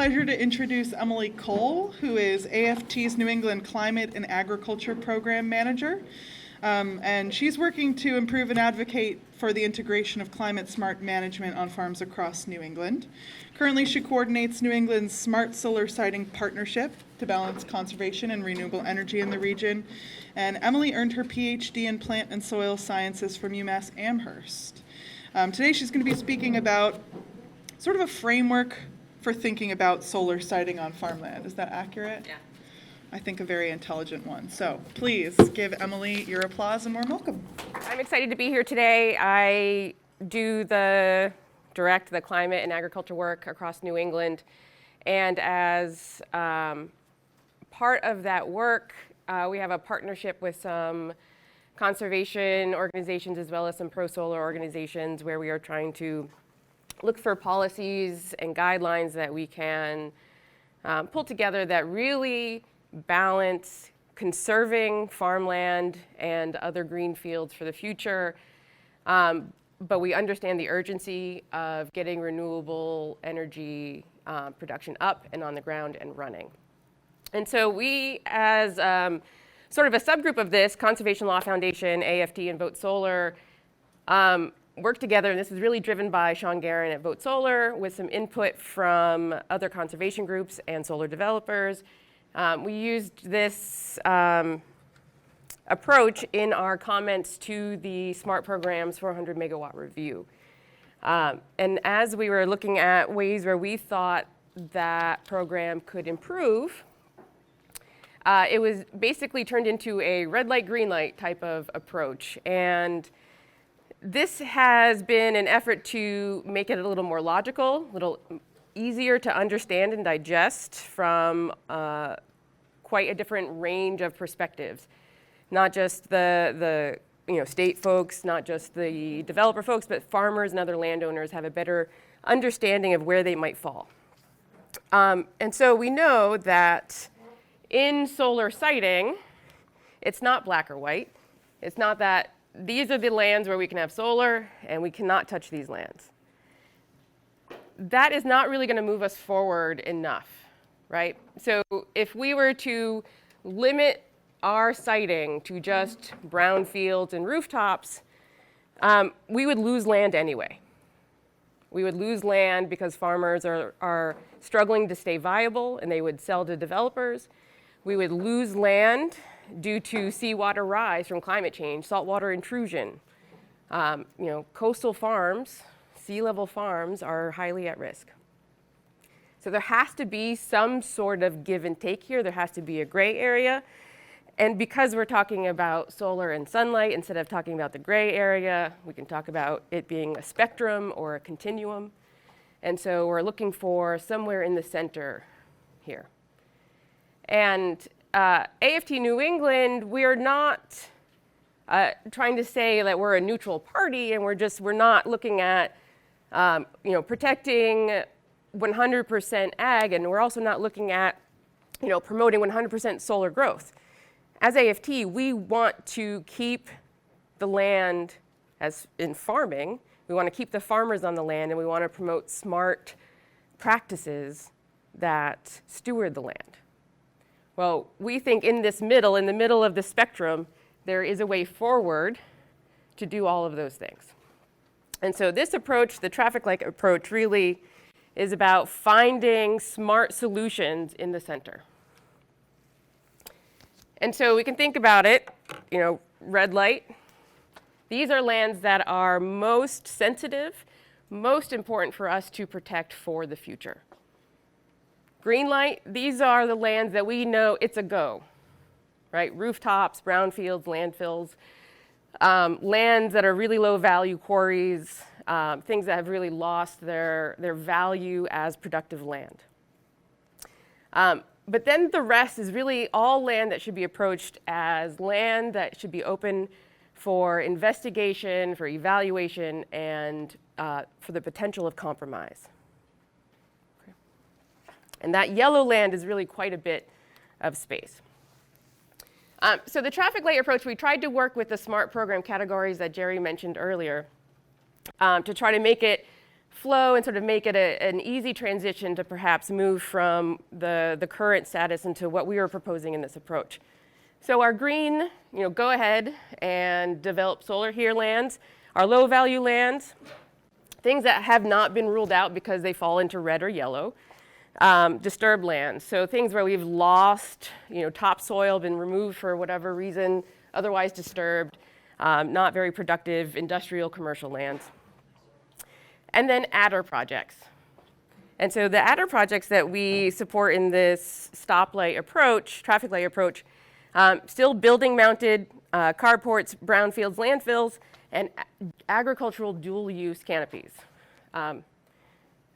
pleasure to introduce Emily Cole, who is AFT's New England Climate and Agriculture Program Manager. And she's working to improve and advocate for the integration of climate-smart management on farms across New England. Currently, she coordinates New England's Smart Solar Siting Partnership to balance conservation and renewable energy in the region. And Emily earned her PhD in Plant and Soil Sciences from UMass Amherst. Today, she's going to be speaking about sort of a framework for thinking about solar siting on farmland. Is that accurate? Yeah. I think a very intelligent one. So please give Emily your applause and warm welcome. I'm excited to be here today. I do direct the climate and agriculture work across New England. And as part of that work, we have a partnership with some conservation organizations as well as some pro-solar organizations where we are trying to look for policies and guidelines that we can pull together that really balance conserving farmland and other green fields for the future, but we understand the urgency of getting renewable energy production up and on the ground and running. And so we, as sort of a subgroup of this, Conservation Law Foundation, AFT, and Vote Solar, work together, and this is really driven by Sean Guerin at Vote Solar with some input from other conservation groups and solar developers. We used this approach in our comments to the SMART program's 400 megawatt review. And as we were looking at ways where we thought that program could improve, it was basically turned into a red light, green light type of approach. And this has been an effort to make it a little more logical, a little easier to understand and digest from quite a different range of perspectives. Not just the state folks, not just the developer folks, but farmers and other landowners have a better understanding of where they might fall. And so we know that in solar siting, it's not black or white. It's not that these are the lands where we can have solar and we cannot touch these lands. That is not really going to move us forward enough, right? So if we were to limit our siting to just brownfields and rooftops, we would lose land anyway. We would lose land because farmers are struggling to stay viable and they would sell to developers. We would lose land due to seawater rise from climate change, saltwater intrusion. Coastal farms, sea level farms are highly at risk. So there has to be some sort of give and take here. There has to be a gray area. And because we're talking about solar and sunlight, instead of talking about the gray area, we can talk about it being a spectrum or a continuum. And so we're looking for somewhere in the center here. And AFT New England, we're not trying to say that we're a neutral party, and we're not looking at protecting 100% ag, and we're also not looking at promoting 100% solar growth. As AFT, we want to keep the land, as in farming, we want to keep the farmers on the land, and we want to promote smart practices that steward the land. Well, we think in the middle of the spectrum, there is a way forward to do all of those things. And so this approach, the traffic light approach, really is about finding smart solutions in the center. And so we can think about it, red light. These are lands that are most sensitive, most important for us to protect for the future. Green light, these are the lands that we know it's a go, right? Rooftops, brownfields, landfills, lands that are really low value quarries, things that have really lost their value as productive land. But then the rest is really all land that should be approached as land that should be open for investigation, for evaluation, and for the potential of compromise. Okay. And that yellow land is really quite a bit of space. So the traffic light approach, we tried to work with the SMART program categories that Jerry mentioned earlier to try to make it flow and sort of make it an easy transition to perhaps move from the current status into what we were proposing in this approach. So our green, go ahead and develop solar here lands, our low value lands, things that have not been ruled out because they fall into red or yellow, disturbed lands. So things where we've lost, topsoil, been removed for whatever reason, otherwise disturbed, not very productive industrial commercial lands. And then adder projects. And so the adder projects that we support in this stoplight approach, traffic light approach, still building mounted carports, brownfields, landfills, and agricultural dual use canopies.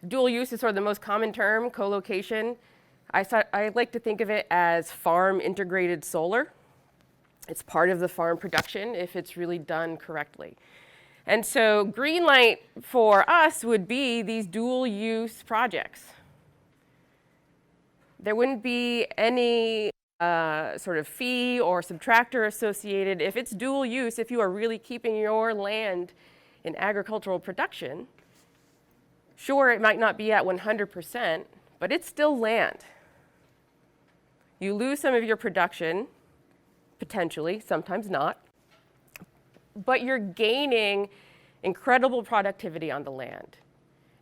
Dual use is sort of the most common term, co-location. I like to think of it as farm integrated solar. It's part of the farm production if it's really done correctly. And so green light for us would be these dual use projects. There wouldn't be any sort of fee or subtractor associated. If it's dual use, if you are really keeping your land in agricultural production, sure, it might not be at 100%, but it's still land. You lose some of your production, potentially, sometimes not, but you're gaining incredible productivity on the land.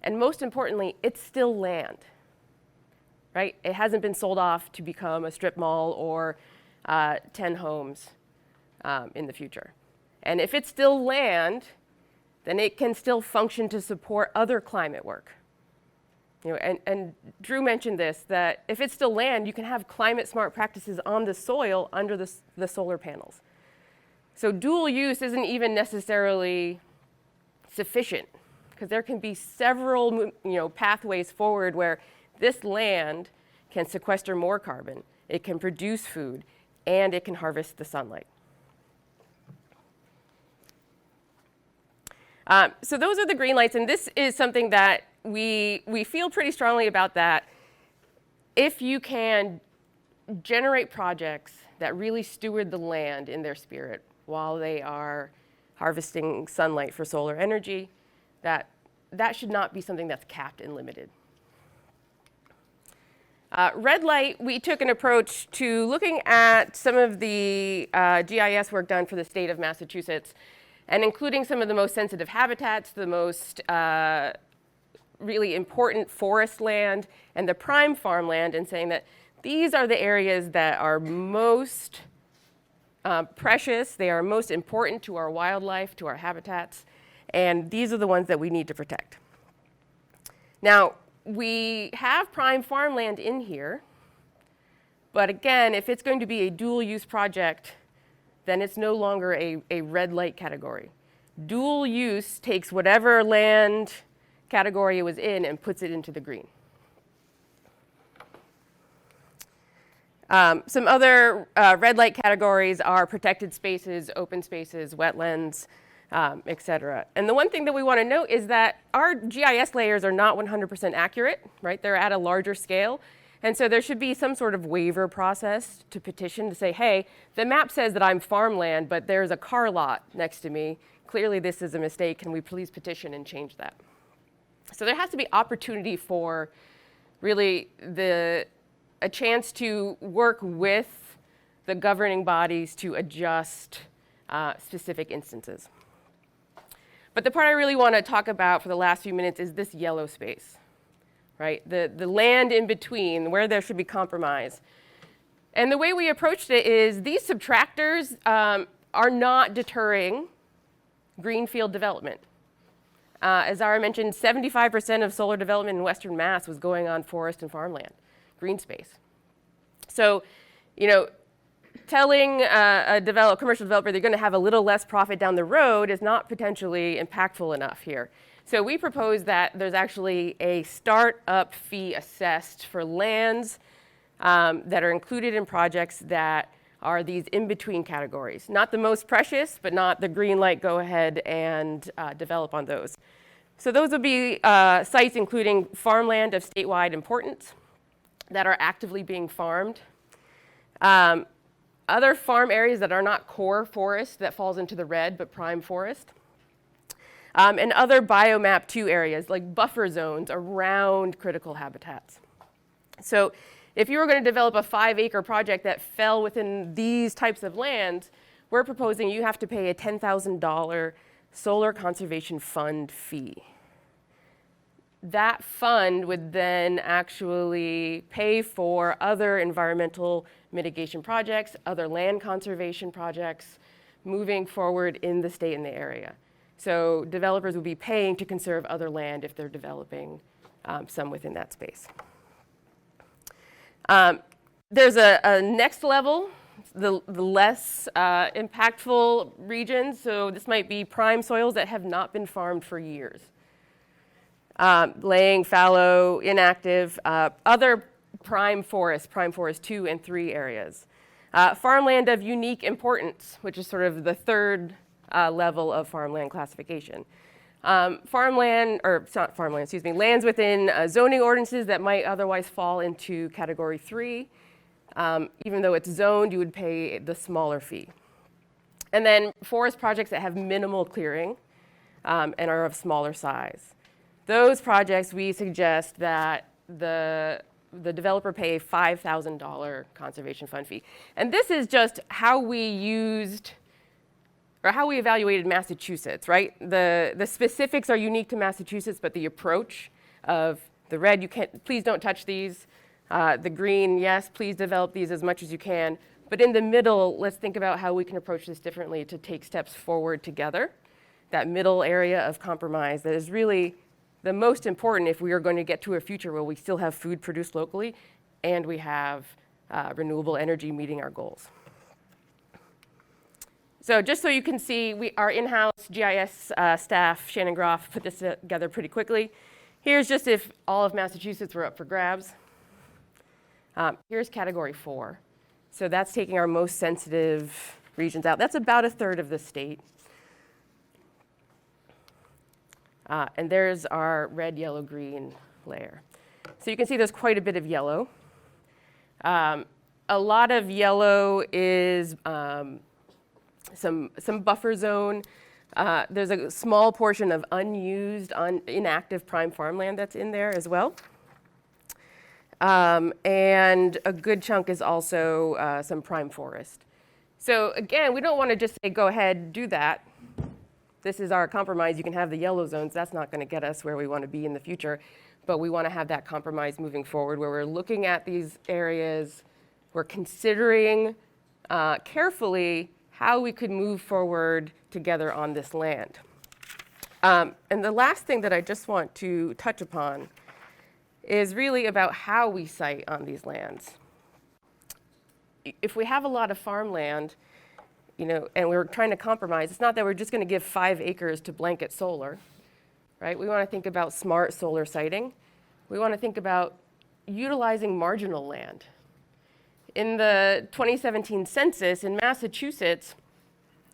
And most importantly, it's still land, right? It hasn't been sold off to become a strip mall or 10 homes in the future. And if it's still land, then it can still function to support other climate work. And Drew mentioned this, that if it's still land, you can have climate smart practices on the soil under the solar panels. So dual use isn't even necessarily sufficient, because there can be several pathways forward where this land can sequester more carbon, it can produce food, and it can harvest the sunlight. So those are the green lights, and this is something that we feel pretty strongly about, that if you can generate projects that really steward the land in their spirit while they are harvesting sunlight for solar energy, that should not be something that's capped and limited. Red light, we took an approach to looking at some of the GIS work done for the state of Massachusetts, and including some of the most sensitive habitats, the most really important forest land, and the prime farmland, and saying that these are the areas that are most precious, they are most important to our wildlife, to our habitats, and these are the ones that we need to protect. Now, we have prime farmland in here, but again, if it's going to be a dual use project, then it's no longer a red light category. Dual use takes whatever land category it was in and puts it into the green. Some other red light categories are protected spaces, open spaces, wetlands, et cetera. And the one thing that we want to note is that our GIS layers are not 100% accurate, right? They're at a larger scale. And so there should be some sort of waiver process to petition to say, hey, the map says that I'm farmland, but there's a car lot next to me. Clearly this is a mistake. Can we please petition and change that? So there has to be opportunity for really a chance to work with the governing bodies to adjust specific instances. But the part I really want to talk about for the last few minutes is this yellow space, right? The land in between, where there should be compromise. And the way we approached it is these subtractors are not deterring greenfield development. As Zara mentioned, 75% of solar development in Western Mass was going on forest and farmland, green space. So, telling a commercial developer they're going to have a little less profit down the road is not potentially impactful enough here. So we propose that there's actually a startup fee assessed for lands that are included in projects that are these in-between categories. Not the most precious, but not the green light, go ahead and develop on those. So those would be sites including farmland of statewide importance that are actively being farmed. Other farm areas that are not core forest that falls into the red, but prime forest. and other biomap 2 areas like buffer zones around critical habitats. So if you were going to develop a 5-acre project that fell within these types of lands, we're proposing you have to pay a $10,000 solar conservation fund fee. That fund would then actually pay for other environmental mitigation projects, other land conservation projects moving forward in the state and the area. So developers would be paying to conserve other land if they're developing some within that space. There's a next level, the less impactful regions. So this might be prime soils that have not been farmed for years. Laying, fallow, inactive, other prime forest 2 and 3 areas. Farmland of unique importance, which is sort of the third level of farmland classification. Farmland, or it's not farmland, excuse me, lands within zoning ordinances that might otherwise fall into category 3. Even though it's zoned, you would pay the smaller fee. And then forest projects that have minimal clearing and are of smaller size. Those projects, we suggest that the developer pay a $5,000 conservation fund fee. And this is just how we used, or how we evaluated Massachusetts, right? The specifics are unique to Massachusetts, but the approach of the red, you can't, please don't touch these. The green, yes, please develop these as much as you can. But in the middle, let's think about how we can approach this differently to take steps forward together. That middle area of compromise that is really the most important if we are going to get to a future where we still have food produced locally and we have renewable energy meeting our goals. So just so you can see, our in-house GIS staff, Shannon Groff, put this together pretty quickly. Here's just if all of Massachusetts were up for grabs. Here's category 4. So that's taking our most sensitive regions out. That's about 1/3 of the state. And there's our red, yellow, green layer. So you can see there's quite a bit of yellow. A lot of yellow is some buffer zone. There's a small portion of unused, inactive prime farmland that's in there as well. And a good chunk is also some prime forest. So again, we don't want to just say, go ahead, do that. This is our compromise. You can have the yellow zones. That's not going to get us where we want to be in the future. But we want to have that compromise moving forward where we're looking at these areas. We're considering carefully how we could move forward together on this land. And the last thing that I just want to touch upon is really about how we site on these lands. If we have a lot of farmland, and we're trying to compromise, it's not that we're just going to give 5 acres to blanket solar, right? We want to think about smart solar siting. We want to think about utilizing marginal land. In the 2017 census in Massachusetts,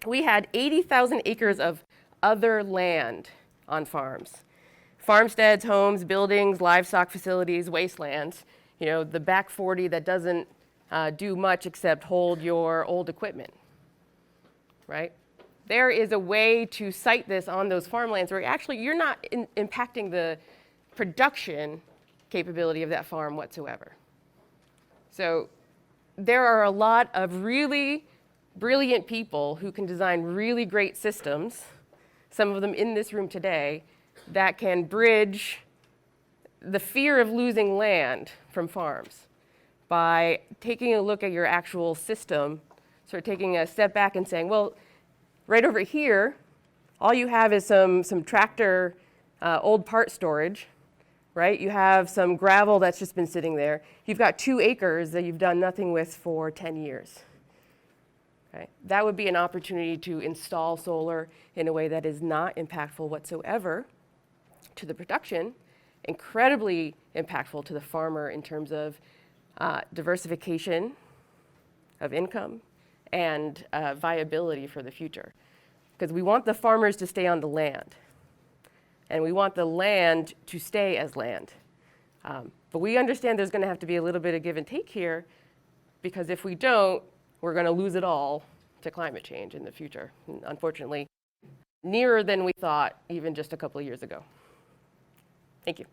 we had 80,000 acres of other land on farms. Farmsteads, homes, buildings, livestock facilities, wastelands, the back 40 that doesn't do much except hold your old equipment. Right? There is a way to site this on those farmlands where actually you're not impacting the production capability of that farm whatsoever. So there are a lot of really brilliant people who can design really great systems, some of them in this room today, that can bridge the fear of losing land from farms by taking a look at your actual system, sort of taking a step back and saying, well, right over here, all you have is some tractor old part storage, right? You have some gravel that's just been sitting there. You've got 2 acres that you've done nothing with for 10 years. Okay? That would be an opportunity to install solar in a way that is not impactful whatsoever to the production, incredibly impactful to the farmer in terms of diversification of income and viability for the future. Because we want the farmers to stay on the land, and we want the land to stay as land. But we understand there's going to have to be a little bit of give and take here, because if we don't, we're going to lose it all to climate change in the future. And unfortunately, nearer than we thought even just a couple of years ago. Thank you.